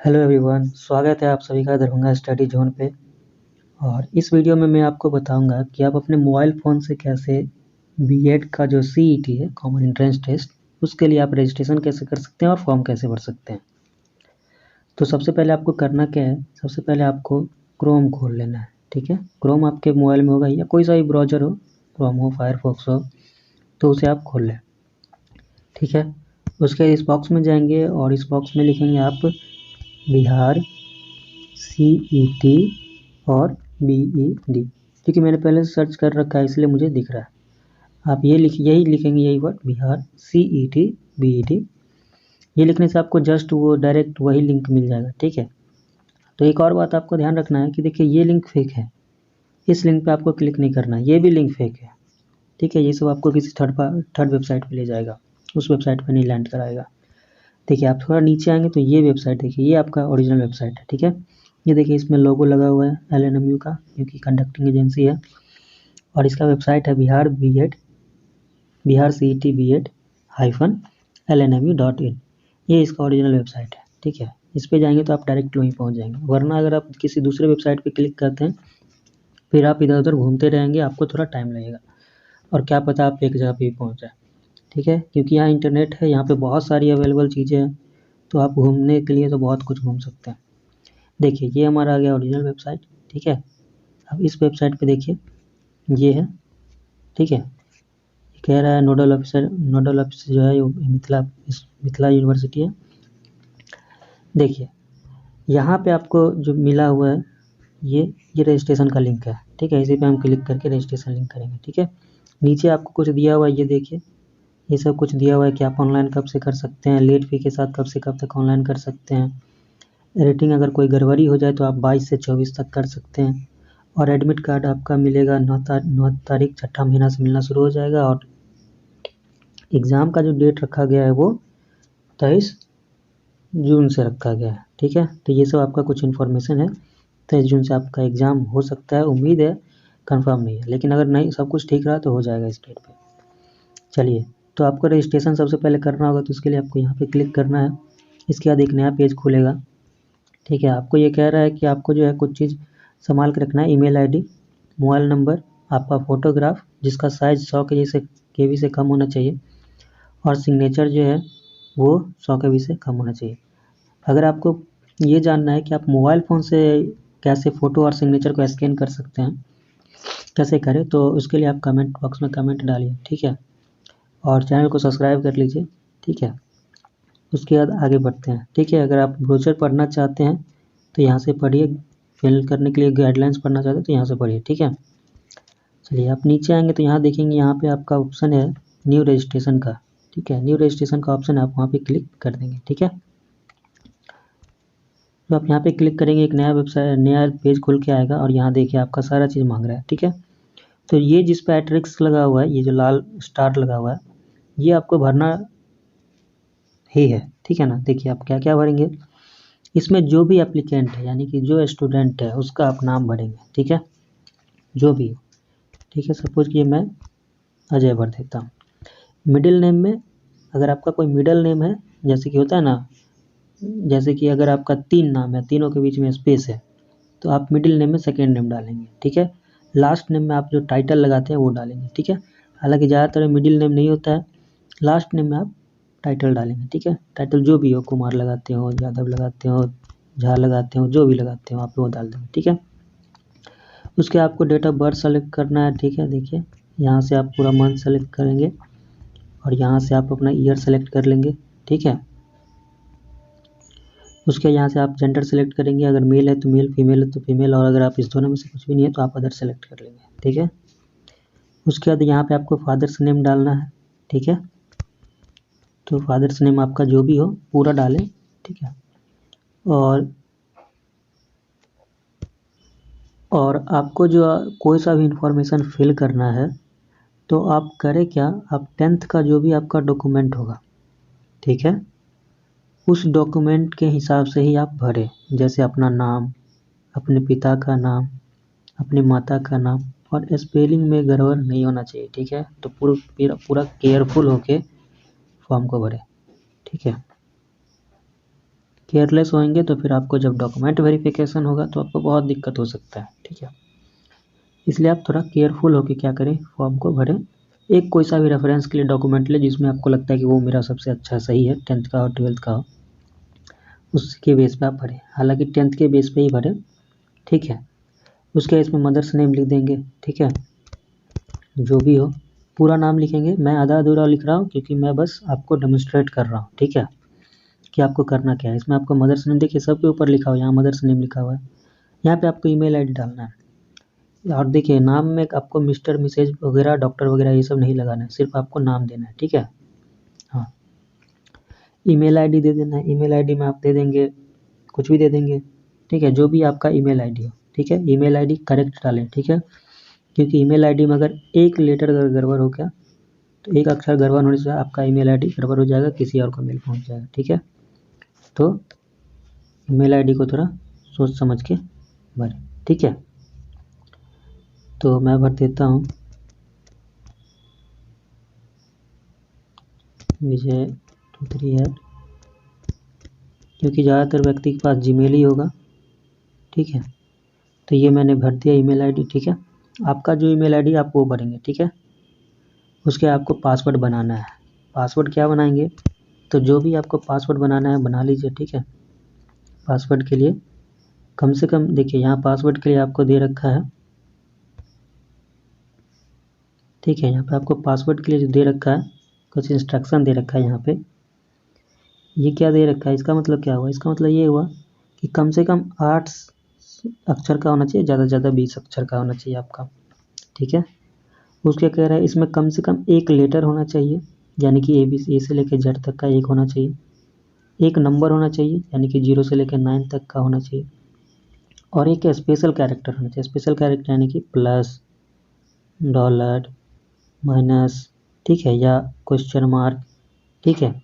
Hello everyone, स्वागत है आप सभी का दरभंगा स्टडी जोन पे। और इस वीडियो में मैं आपको बताऊंगा कि आप अपने मोबाइल फ़ोन से कैसे बीएड का जो सीईटी है, कॉमन एंट्रेंस टेस्ट, उसके लिए आप रजिस्ट्रेशन कैसे कर सकते हैं और फॉर्म कैसे भर सकते हैं। तो सबसे पहले आपको करना क्या है, सबसे पहले आपको क्रोम खोल लेना है। ठीक है, क्रोम आपके मोबाइल में होगा या कोई सा भी ब्राउज़र हो, क्रोम हो, फायरफॉक्स हो, तो उसे आप खोल लें। ठीक है, उसके इस बॉक्स में जाएंगे और इस बॉक्स में लिखेंगे आप बिहार CET और BED, क्योंकि मैंने पहले से सर्च कर रखा है इसलिए मुझे दिख रहा है। आप यही लिखेंगे, यही वर्ड बिहार CET BED। ये लिखने से आपको जस्ट वो डायरेक्ट वही लिंक मिल जाएगा। ठीक है, तो एक और बात आपको ध्यान रखना है कि देखिए ये लिंक फेक है, इस लिंक पे आपको क्लिक नहीं करना है, ये भी लिंक फेक है। ठीक है, ये सब आपको किसी थर्ड वेबसाइट पे ले जाएगा, उस वेबसाइट पे नहीं लैंड कराएगा। देखिए आप थोड़ा नीचे आएंगे तो ये वेबसाइट देखिए, ये आपका ओरिजिनल वेबसाइट है। ठीक है, ये देखिए इसमें लोगो लगा हुआ है LNMU का, क्योंकि कंडक्टिंग एजेंसी है, और इसका वेबसाइट है बिहार CET BED -LNMU.in। ये इसका ओरिजिनल वेबसाइट है। ठीक है, इस पे जाएंगे तो आप डायरेक्ट वहीं पहुंच जाएंगे, वरना अगर आप किसी दूसरे वेबसाइट पे क्लिक करते हैं फिर आप इधर उधर घूमते रहेंगे, आपको थोड़ा टाइम लगेगा और क्या पता आप एक जगह पे ही पहुँच जाए। ठीक है, क्योंकि यहाँ इंटरनेट है, यहाँ पे बहुत सारी अवेलेबल चीज़ें हैं, तो आप घूमने के लिए तो बहुत कुछ घूम सकते हैं। देखिए ये हमारा आ गया ओरिजिनल वेबसाइट। ठीक है, अब इस वेबसाइट पे देखिए ये है। ठीक है, ये कह रहा है नोडल ऑफिसर जो है मिथिला यूनिवर्सिटी है। देखिए यहाँ पे आपको जो मिला हुआ है ये रजिस्ट्रेशन का लिंक है। ठीक है, इसी पे हम क्लिक करके रजिस्ट्रेशन लिंक करेंगे। ठीक है, नीचे आपको कुछ दिया हुआ है, ये देखिए ये सब कुछ दिया हुआ है कि आप ऑनलाइन कब से कर सकते हैं, लेट फी के साथ कब से कब तक ऑनलाइन कर सकते हैं, रेटिंग अगर कोई गड़बड़ी हो जाए तो आप 22 से 24 तक कर सकते हैं, और एडमिट कार्ड आपका मिलेगा 9 तारीख, छठा महीना से मिलना शुरू हो जाएगा, और एग्ज़ाम का जो डेट रखा गया है वो 23 जून से रखा गया है। ठीक है, तो ये सब आपका कुछ इन्फॉर्मेशन है। 23 जून से आपका एग्ज़ाम हो सकता है, उम्मीद है, कंफर्म नहीं है, लेकिन अगर नहीं सब कुछ ठीक रहा तो हो जाएगा इस डेट पे। चलिए, तो आपको रजिस्ट्रेशन सबसे पहले करना होगा, तो उसके लिए आपको यहाँ पे क्लिक करना है। इसके बाद एक नया पेज खुलेगा। ठीक है, आपको ये कह रहा है कि आपको जो है कुछ चीज़ संभाल के रखना है, ईमेल आईडी, मोबाइल नंबर, आपका फ़ोटोग्राफ जिसका साइज़ 100 KB से कम होना चाहिए, और सिग्नेचर जो है वो 100 KB से कम होना चाहिए। अगर आपको ये जानना है कि आप मोबाइल फ़ोन से कैसे फ़ोटो और सिग्नेचर को स्कैन कर सकते हैं, कैसे करें, तो उसके लिए आप कमेंट बॉक्स में कमेंट डालिए। ठीक है, और चैनल को सब्सक्राइब कर लीजिए। ठीक है, उसके बाद आगे बढ़ते हैं। ठीक है, अगर आप ब्रोचर पढ़ना चाहते हैं तो यहाँ से पढ़िए, फिल करने के लिए गाइडलाइंस पढ़ना चाहते हैं तो यहाँ से पढ़िए। ठीक है, चलिए आप नीचे आएंगे तो यहाँ देखेंगे, यहाँ पे आपका ऑप्शन है न्यू रजिस्ट्रेशन का। ठीक है, न्यू रजिस्ट्रेशन का ऑप्शन है, आप वहाँ पे क्लिक कर देंगे। ठीक है, तो आप यहाँ पे क्लिक करेंगे, एक नया वेबसाइट, नया पेज खुल के आएगा, और यहाँ देखिए आपका सारा चीज़ मांग रहा है। ठीक है, तो ये जिस पे एट्रिक्स लगा हुआ है, ये जो लाल स्टार लगा हुआ है, ये आपको भरना ही है। ठीक है ना, देखिए आप क्या क्या भरेंगे, इसमें जो भी एप्लीकेंट है यानी कि जो स्टूडेंट है उसका आप नाम भरेंगे। ठीक है, जो भी हो। ठीक है, सपोज कि मैं अजय भर देता हूँ। मिडिल नेम में अगर आपका कोई मिडिल नेम है, जैसे कि होता है ना, जैसे कि अगर आपका 3 नाम है, तीनों के बीच में स्पेस है, तो आप मिडिल नेम में सेकेंड नेम डालेंगे। ठीक है, लास्ट नेम में आप जो टाइटल लगाते हैं वो डालेंगे। ठीक है, हालांकि ज़्यादातर मिडिल नेम नहीं होता है, लास्ट नेम में आप टाइटल डालेंगे। ठीक है, टाइटल जो भी हो, कुमार लगाते हो, यादव लगाते हो, झा लगाते हो, जो भी लगाते हो आप वो डाल देंगे। ठीक है, उसके आपको डेट ऑफ बर्थ सेलेक्ट करना है। ठीक है, देखिए यहाँ से आप पूरा मंथ सेलेक्ट करेंगे, और यहाँ से आप अपना ईयर सेलेक्ट कर लेंगे। ठीक है, उसके यहाँ से आप जेंडर सेलेक्ट करेंगे, अगर मेल है तो मेल, फीमेल है तो फीमेल, और अगर आप इस दोनों में से कुछ भी नहीं है तो आप अदर सेलेक्ट कर लेंगे। ठीक है, उसके बाद यहाँ पे आपको फादर्स नेम डालना है। ठीक है, तो फादर्स नेम आपका जो भी हो पूरा डालें। ठीक है, और आपको जो कोई सा भी इंफॉर्मेशन फिल करना है तो आप करें क्या, आप 10th का जो भी आपका डॉक्यूमेंट होगा, ठीक है, उस डॉक्यूमेंट के हिसाब से ही आप भरें। जैसे अपना नाम, अपने पिता का नाम, अपनी माता का नाम, और स्पेलिंग में गड़बड़ नहीं होना चाहिए। ठीक है, तो पूरा केयरफुल होके फॉर्म को भरें। ठीक है, केयरलेस होंगे तो फिर आपको जब डॉक्यूमेंट वेरिफिकेशन होगा तो आपको बहुत दिक्कत हो सकता है, ठीक है। इसलिए आप थोड़ा केयरफुल होकर क्या करें, फॉर्म को भरें। एक कोई सा भी रेफरेंस के लिए डॉक्यूमेंट ले जिसमें आपको लगता है कि वो मेरा सबसे अच्छा सही है, 10th का हो 12th का हो, उसके बेस पे आप भरें। हालांकि 10th के बेस पे ही भरें, ठीक है। उसके इसमें मदर्स नेम लिख देंगे, ठीक है। जो भी हो पूरा नाम लिखेंगे, मैं आधा अधूरा लिख रहा हूँ क्योंकि मैं बस आपको डेमोन्स्ट्रेट कर रहा हूँ, ठीक है, कि आपको करना क्या है। इसमें आपको मदर्स नेम देखिए सबके ऊपर लिखा हुआ है, यहाँ मदर्स नेम लिखा हुआ है। यहाँ पे आपको ईमेल आईडी डालना है। और देखिए नाम में आपको मिस्टर मिसेज वगैरह डॉक्टर वगैरह ये सब नहीं लगाना है, सिर्फ आपको नाम देना है, ठीक है। हाँ, ईमेल आईडी दे देना है। ईमेल आईडी में आप दे देंगे कुछ भी दे देंगे, ठीक है, जो भी आपका ईमेल आईडी हो, ठीक है। ईमेल आईडी करेक्ट डालें, ठीक है, क्योंकि ईमेल आईडी में अगर एक लेटर अगर गड़बड़ हो गया तो एक अक्षर गड़बड़ होने से आपका ईमेल आईडी गड़बड़ हो जाएगा, किसी और को मेल पहुंच जाएगा, ठीक है। तो ईमेल आईडी को थोड़ा सोच समझ के भरें, ठीक है। तो मैं भर देता हूँ विजय 23@, क्योंकि ज़्यादातर व्यक्ति के पास जीमेल ही होगा, ठीक है। तो ये मैंने भर दिया ईमेल आईडी, ठीक है। आपका जो ईमेल आईडी आप वो भरेंगे, ठीक है। उसके आपको पासवर्ड बनाना है। पासवर्ड क्या बनाएंगे, तो जो भी आपको पासवर्ड बनाना है बना लीजिए, ठीक है। पासवर्ड के लिए कम से कम देखिए यहाँ पासवर्ड के लिए आपको दे रखा है, ठीक है। यहाँ पे आपको पासवर्ड के लिए जो दे रखा है कुछ इंस्ट्रक्शन दे रखा है यहाँ पे। ये क्या दे रखा है, इसका मतलब क्या हुआ, इसका मतलब ये हुआ कि कम से कम 8 अक्षर का होना चाहिए, ज़्यादा से ज़्यादा 20 अक्षर का होना चाहिए आपका, ठीक है। उसके कह रहा है इसमें कम से कम एक लेटर होना चाहिए, यानी कि ए से लेकर जेड तक का एक होना चाहिए। एक नंबर होना चाहिए, यानी कि 0 से लेकर 9 तक का होना चाहिए। और एक स्पेशल कैरेक्टर होना चाहिए। स्पेशल कैरेक्टर यानी कि प्लस, डॉलर, माइनस, ठीक है, या क्वेश्चन मार्क, ठीक है,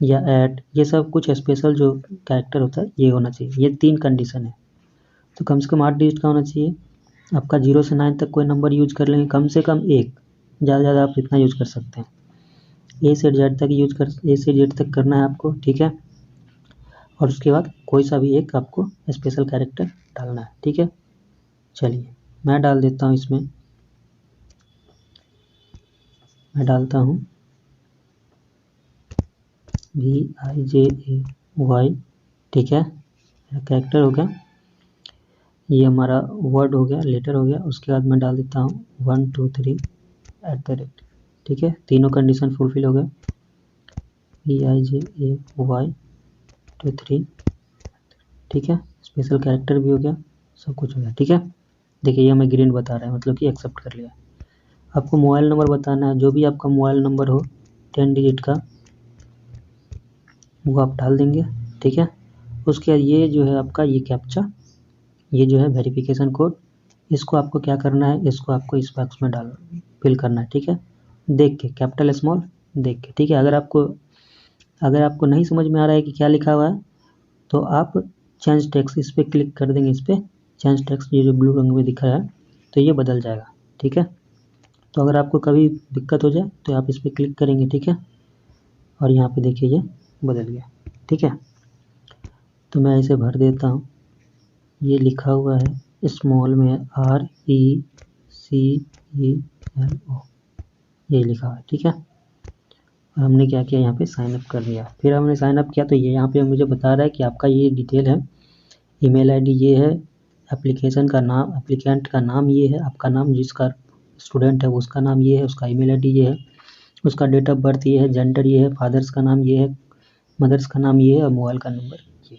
या ऐट, ये सब कुछ स्पेशल जो कैरेक्टर होता है ये होना चाहिए। ये 3 कंडीशन है। तो कम से कम 8 डिजिट का होना चाहिए। आपका 0 से 9 तक कोई नंबर यूज कर लेंगे, कम से कम एक, ज़्यादा से ज़्यादा आप इतना यूज कर सकते हैं। ए से जेड तक करना है आपको, ठीक है। और उसके बाद कोई सा भी एक आपको स्पेशल कैरेक्टर डालना है, ठीक है। चलिए मैं डाल देता हूँ इसमें, मैं डालता हूँ VIJAY, ठीक है। कैरेक्टर हो गया, ये हमारा वर्ड हो गया, लेटर हो गया। उसके बाद मैं डाल देता हूँ 1 2 3 @ ठीक है। तीनों कंडीशन फुलफिल हो गए। VIJAY 23, ठीक है। स्पेशल कैरेक्टर भी हो गया, सब कुछ हो गया, ठीक है। देखिए ये हमें ग्रीन बता रहा है, मतलब कि एक्सेप्ट कर लिया। आपको मोबाइल नंबर बताना है, जो भी आपका मोबाइल नंबर हो 10 डिजिट का वो आप डाल देंगे, ठीक है। उसके बाद ये जो है आपका ये कैप्चा, ये जो है वेरिफिकेशन कोड, इसको आपको क्या करना है, इसको आपको इस बॉक्स में फिल करना है, ठीक है। देख के कैपिटल स्मॉल देख के, ठीक है। अगर आपको नहीं समझ में आ रहा है कि क्या लिखा हुआ है तो आप चेंज टेक्स्ट इस पर क्लिक कर देंगे। इस पर चेंज टेक्स्ट ये जो ब्लू रंग में दिख रहा है तो ये बदल जाएगा, ठीक है। तो अगर आपको कभी दिक्कत हो जाए तो आप इस पर क्लिक करेंगे, ठीक है। और यहाँ पे देखिए ये बदल गया, ठीक है। तो मैं इसे भर देता हूँ। ये लिखा हुआ है स्मॉल में RECELO, ये लिखा हुआ है, ठीक है। और हमने क्या किया, यहाँ पे साइन अप कर दिया। फिर हमने साइन अप किया तो ये यहाँ पे मुझे बता रहा है कि आपका ये डिटेल है, ईमेल आईडी ये है, एप्लीकेशन का नाम, एप्लीकेंट का नाम ये है, आपका नाम, जिसका स्टूडेंट है उसका नाम ये है, उसका ईमेल आईडी ये है, उसका डेट ऑफ बर्थ ये है, जेंडर ये है, फादर्स का नाम ये है, मदर्स का नाम ये है, और मोबाइल का नंबर ये।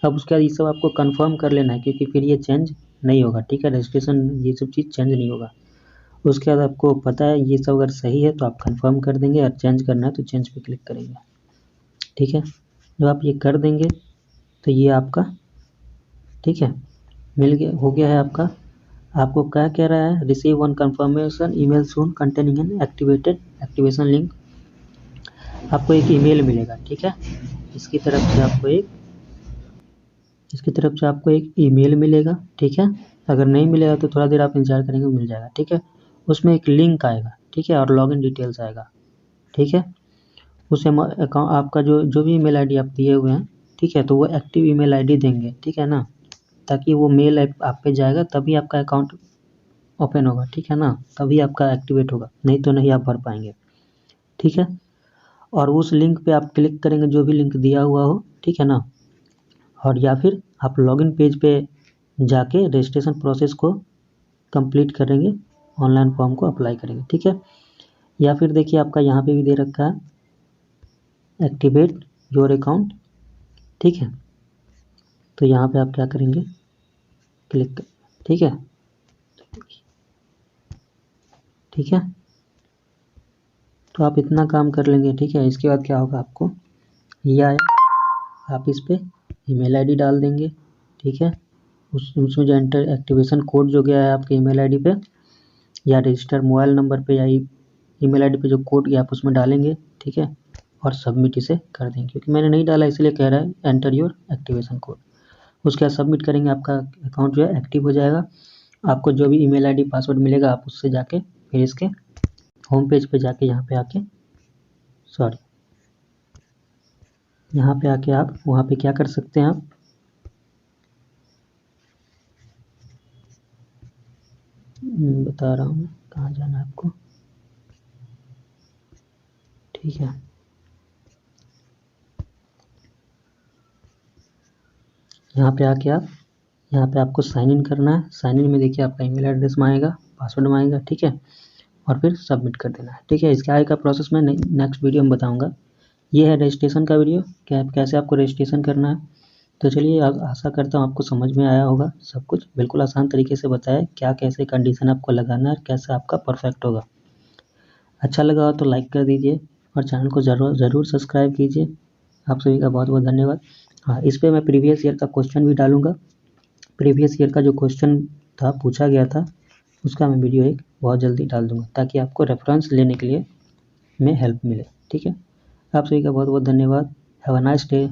अब उसके बाद ये सब आपको कंफर्म कर लेना है, क्योंकि फिर ये चेंज नहीं होगा, ठीक है। रजिस्ट्रेशन ये सब चीज़ चेंज नहीं होगा। उसके बाद आपको पता है ये सब अगर सही है तो आप कंफर्म कर देंगे, और चेंज करना है तो चेंज पे क्लिक करेंगे, ठीक है। जब आप ये कर देंगे तो ये आपका, ठीक है, मिल गया, हो गया है आपका। आपको क्या कह रहा है, रिसीव वन कंफर्मेशन ईमेल सून कंटेनिंग एन एक्टिवेशन लिंक। आपको एक ईमेल मिलेगा, ठीक है। इसकी तरफ से आपको एक ईमेल मिलेगा, ठीक है। अगर नहीं मिलेगा तो थोड़ा देर आप इंतजार करेंगे, मिल जाएगा, ठीक है। उसमें एक लिंक आएगा, ठीक है, और लॉगिन डिटेल्स आएगा, ठीक है। उसे अकाउंट आपका जो भी ईमेल आईडी आप दिए हुए हैं, ठीक है, तो वो एक्टिव ईमेल आईडी देंगे, ठीक है ना, ताकि वो मेल आप पे जाएगा तभी आपका अकाउंट ओपन होगा, ठीक है ना, तभी आपका एक्टिवेट होगा, नहीं तो नहीं आप भर पाएंगे, ठीक है। और उस लिंक पे आप क्लिक करेंगे जो भी लिंक दिया हुआ हो, ठीक है ना, और या फिर आप लॉगिन पेज पे जाके रजिस्ट्रेशन प्रोसेस को कंप्लीट करेंगे, ऑनलाइन फॉर्म को अप्लाई करेंगे, ठीक है। या फिर देखिए आपका यहाँ पे भी दे रखा है एक्टिवेट योर अकाउंट, ठीक है, तो यहाँ पे आप क्या करेंगे, क्लिक कर, ठीक है, ठीक है, तो आप इतना काम कर लेंगे, ठीक है। इसके बाद क्या होगा, आपको ये आया, आप इस पर ईमेल आईडी डाल देंगे, ठीक है, उसमें जो एंटर एक्टिवेशन कोड जो गया है आपके ईमेल आईडी पे या रजिस्टर मोबाइल नंबर पे या ईमेल आईडी पे जो कोड गया आप उसमें डालेंगे, ठीक है, और सबमिट इसे कर देंगे, क्योंकि मैंने नहीं डाला इसलिए कह रहा है एंटर योर एक्टिवेशन कोड। उसके बाद सबमिट करेंगे, आपका अकाउंट जो है एक्टिव हो जाएगा। आपको जो भी ईमेल आईडी पासवर्ड मिलेगा आप उससे जाके फिर इसके होम पेज पे जाके यहाँ पे आके आप वहाँ पे क्या कर सकते हैं, आप बता रहा हूँ मैं कहाँ जाना है आपको, ठीक है। यहाँ पे आके आप यहाँ पे आपको साइन इन करना है। साइन इन में देखिए आपका ईमेल एड्रेस मांगेगा, पासवर्ड मांगेगा, ठीक है, और फिर सबमिट कर देना है, ठीक है। इसके आगे का प्रोसेस मैं नेक्स्ट वीडियो में बताऊँगा। ये है रजिस्ट्रेशन का वीडियो, कैसे आपको रजिस्ट्रेशन करना है। तो चलिए, आशा करता हूँ आपको समझ में आया होगा सब कुछ, बिल्कुल आसान तरीके से बताया क्या कैसे कंडीशन आपको लगाना है और कैसे आपका परफेक्ट होगा। अच्छा लगा हो तो लाइक कर दीजिए और चैनल को ज़रूर सब्सक्राइब कीजिए। आप सभी का बहुत बहुत धन्यवाद। हाँ, इस पर मैं प्रीवियस ईयर का क्वेश्चन भी डालूँगा। प्रीवियस ईयर का जो क्वेश्चन था, पूछा गया था, उसका मैं वीडियो एक बहुत जल्दी डाल दूँगा ताकि आपको रेफरेंस लेने के लिए में हेल्प मिले, ठीक है। आप सभी का बहुत बहुत धन्यवाद। Have a nice day.